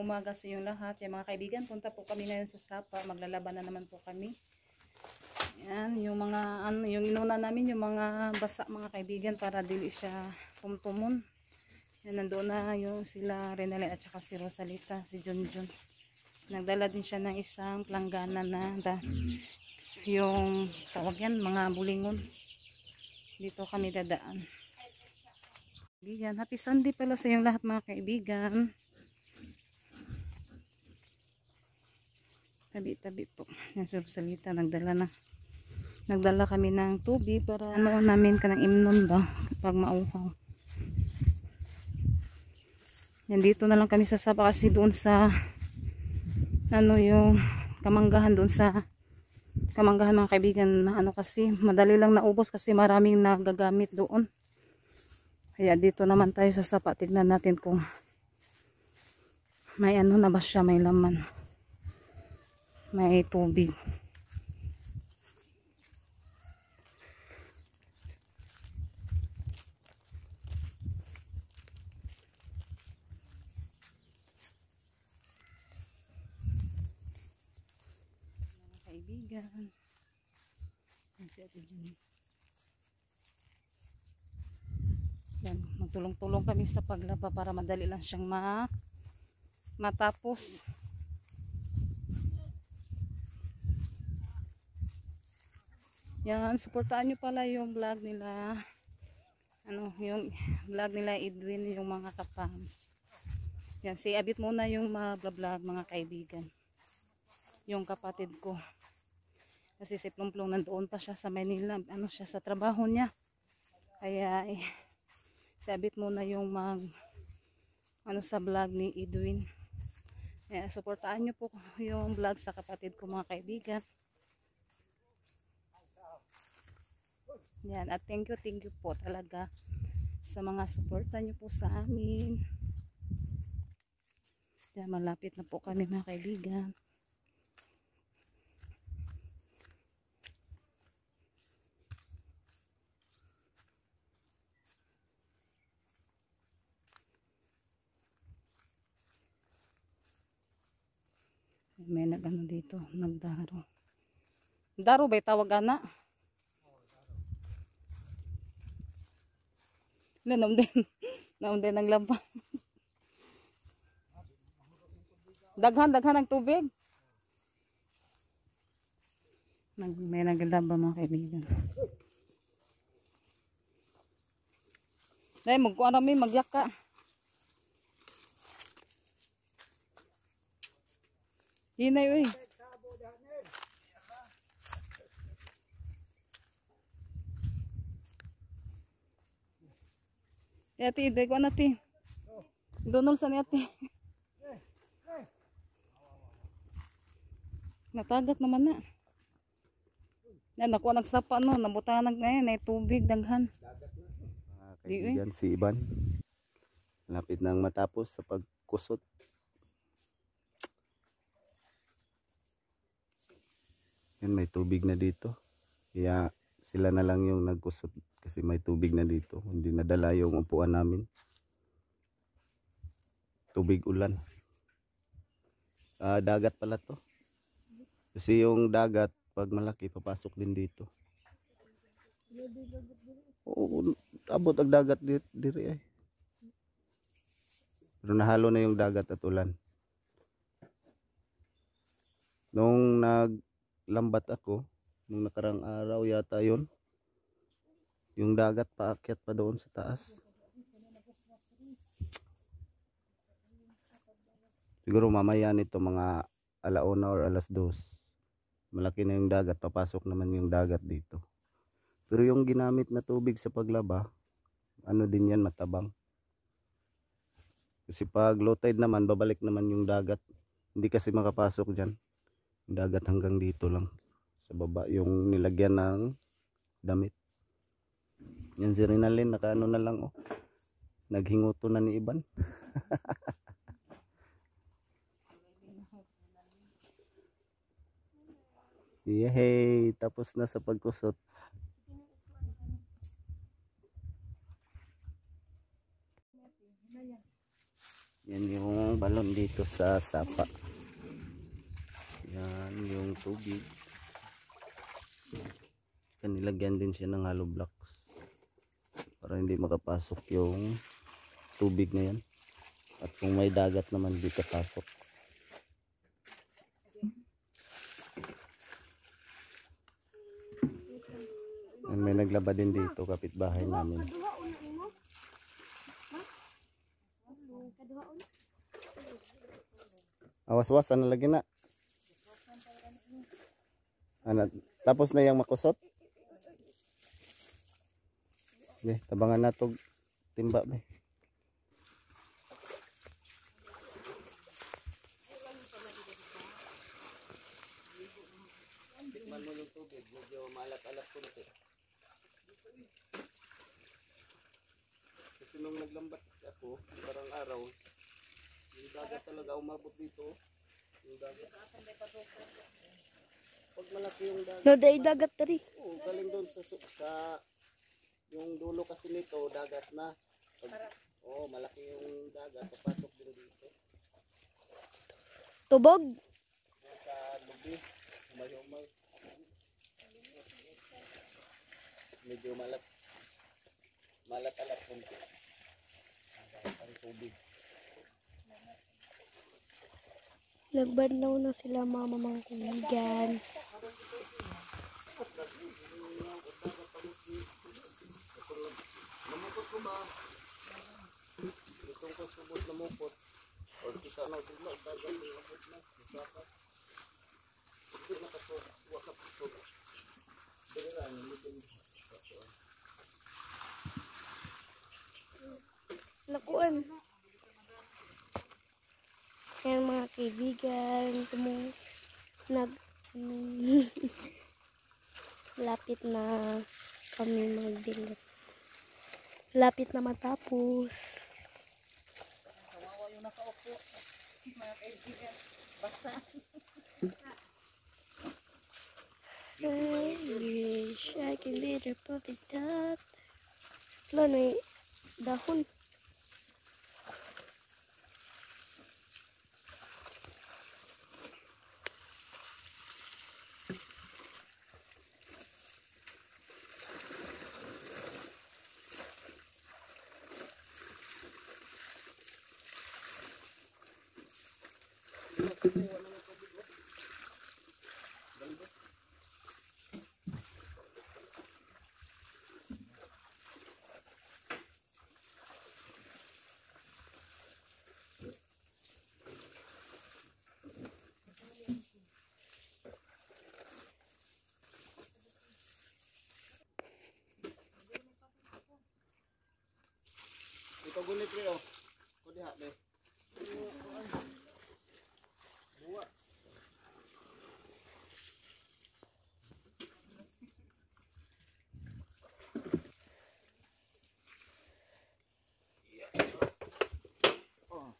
umaga sa inyong lahat. Yan mga kaibigan, punta po kami ngayon sa Sapa. Maglalaban na naman po kami. Yan, yung mga yung inuna namin yung mga basa mga kaibigan para dili siya tumtumon. Yan, nandoon na yung sila Renalyn at saka si Rosalita, si Junjun. Nagdala din siya ng isang planggana na yung tawag yan, mga bulingon. Dito kami dadaan. Yan, happy Sunday pala sa inyong lahat mga kaibigan. Tabi-tabi po. Yan si Rosalita, nagdala kami ng tubig para ano namin kanang imnon ba pag mauhaw. Yan, dito na lang kami sa Sapa kasi doon sa ano yung kamanggahan doon sa kamanggahan mga kaibigan na ano kasi madali lang naubos kasi maraming nagagamit doon. Kaya dito naman tayo sa Sapa, tignan natin kung may ano na ba siya, may laman, may tubig. Mga kaibigan, yan, magtulong-tulong kami sa paglaba para madali lang siyang matapos. Yan, suportaan nyo pala yung vlog nila, ano, yung vlog nila Edwin, yung mga kapams. Yan, si Abit muna yung vlog mga kaibigan, yung kapatid ko. Kasi si Plumplong nandoon pa siya sa Manila, ano siya sa trabaho niya. Kaya sabit muna yung ano sa vlog ni Edwin. Suportaan nyo po yung vlog sa kapatid ko mga kaibigan. Yan, at thank you po talaga sa mga suporta nyo po sa amin. Yan, malapit na po kami mga kaibigan. May nagano dito, nagdaro. Daro ba'y tawag ana? Naon din ang lampa. Daghan ang tubig. May naglaba mga kaibigan. Dahil magkuha namin magyak ka. Hinay uy. Ati, day ko na ti. Donol sa ni ati. Natagat naman na. Yan, ako nagsapa no, nabutanag ngayon, ay tubig, daghan. Kaibigan si Iban. Lapit nang matapos sa pagkusot. Yan, may tubig na dito. Kaya sila na lang yung nagkusot kasi may tubig na dito. Hindi nadala yung upuan namin. Tubig ulan. Dagat pala to. Kasi yung dagat pag malaki papasok din dito. Oo, abot ang dagat diri ay. Pero nahalo na yung dagat at ulan. Nung naglambat ako, nung nakarang araw yata yun, yung dagat paakyat pa doon sa taas. Siguro mamaya nito mga alauna or alas 2. Malaki na yung dagat, papasok naman yung dagat dito. Pero yung ginamit na tubig sa paglaba, ano din yan, matabang. Kasi pag low tide naman, babalik naman yung dagat. Hindi kasi makapasok dyan. Yung dagat hanggang dito lang. Sa baba yung nilagyan ng damit. Yan si Renalyn, nakaano na lang oh. Naghinguto na ni Iban. Yehey, tapos na sa pagkusot. Yan yung balon dito sa sapa. Yan yung tubig. Nilagyan din siya ng hollow blocks para hindi makapasok yung tubig na yan. At kung may dagat naman di kapasok. May naglaba din dito, kapitbahay namin. Awas-was, ano lagi na? Ano, tapos na yung makusot? Okay, tabangan na to timba ba? Tikman mo yung tubig, medyo maalat-alat ko na. Kasi nung naglambat ako, parang araw, yung dagat talaga umabot dito. Yung dagat. Pag malaki yung dagat. No, day dagat tari. Oo, galing doon sa yung dulo kasi nito, dagat na. Oo, malaki yung dagat, papasok din dito. Tubog. Sa lubi, umay-umay. Medyo malat-alat konti. Ang tubig. Nagbanaw na sila mama mga kaibigan. Namukot ko ba? Itong kasubot namukot. O kita na sila, dagat namukot na. Masaka. Hindi nakasog, wakap kasog. Pero lang, hindi Lakuan. Ayan mga kaibigan, lapit na kami magdilat. Lapit na matapos. Kawawa yung nakaupo. Mga kaibigan, basa. I wish I can be the perfect dad. Wala na yung dahon. ikaw gunit rin oh. Ko diha be. Buwa. Oh.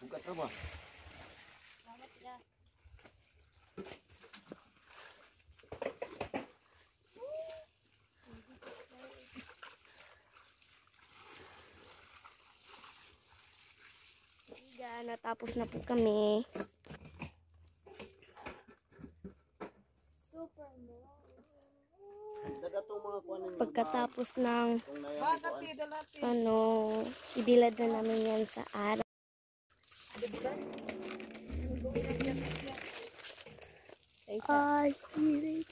Bukat na ba? Natapos na po kami. Pagkatapos ng ibilad na namin yan sa araw. Ay, hirit.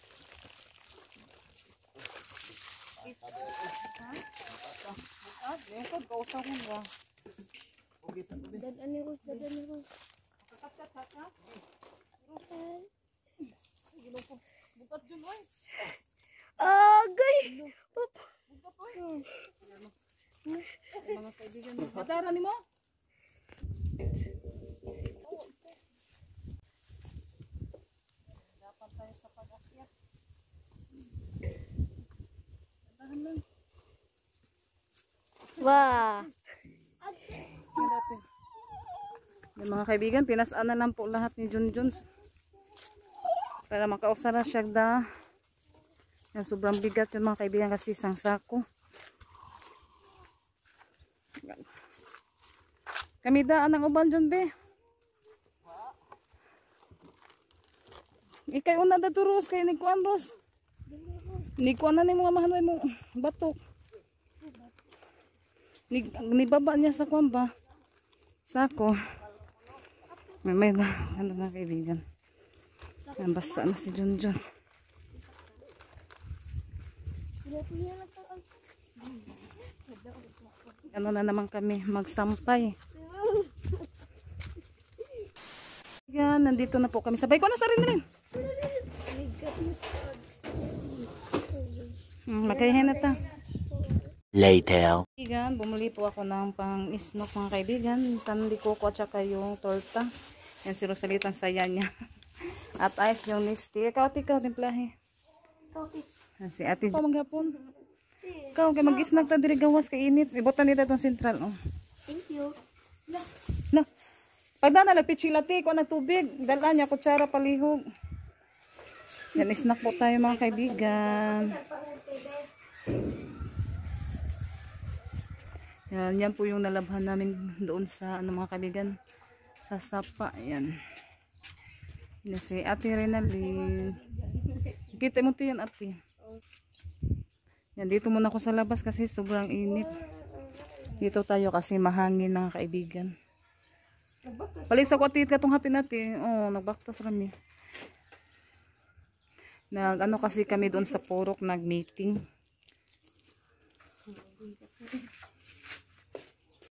Yung kod, kausaw mo ba? Dadan ni Rose, dadan ni Rose. Rosan. Bukat dyan, oy. Agay! Bukat, oy. Mga kaibigan mo. Hataran ni mo? Dapat tayo sa pag-akyat. Hataran lang. Wah! Yung mga kaibigan, pinasaan na lang po lahat ni Junjuns para makausara siya da. Yan, sobrang bigat yung mga kaibigan kasi isang sako. Kami daan ang uban dyan, be. Ikay una da turos kay ni kuan Ros. Ni kuan na ni mga mahanoy mo batok. Ni baba niya sa kuan ba? Sako. May ano na kaibigan. Ang basa na si Junjun. Ano na naman kami magsampay. Yan, nandito na po kami. Sabay ko na sa rin. Magkahihin na ta. Later. Kaibigan, bumuli po ako ng pang-isnok mga kaibigan. Tandikoko at saka yung torta. Yan si Rosalita, saya niya. At ice yung misti. Ikaw, timplahe. Yan si ate. Ikaw maghapon. Ikaw, kaya mag-isnag ta diri gawas kay init. Ibutan nito itong sentral. Oh. Thank you. Na. Pagda na pichilati ko ng tubig. Dala niya kutsara palihog. Yan, snack po tayo mga kaibigan. Yan po yung nalabhan namin doon sa mga kaibigan. Sa sapa. Yan. Yan si Ate Renalyn. Kita mo ito yan, ate. Yan, dito muna ako sa labas kasi sobrang init. Dito tayo kasi mahangin mga kaibigan. Balik sa kwatit katong hapin natin. Oh, nagbaktas kami. Ano kasi kami doon sa Purok nag-meeting.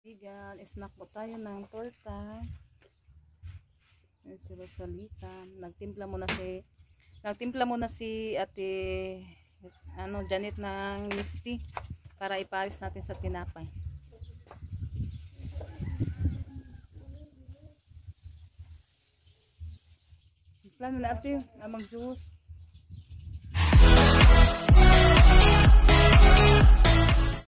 Kaibigan, snack po tayo ng torta. Yan si Rosalita. Nagtimpla muna si Ate Janet ng misti para iparis natin sa tinapay. Plano na ate, mag-juice.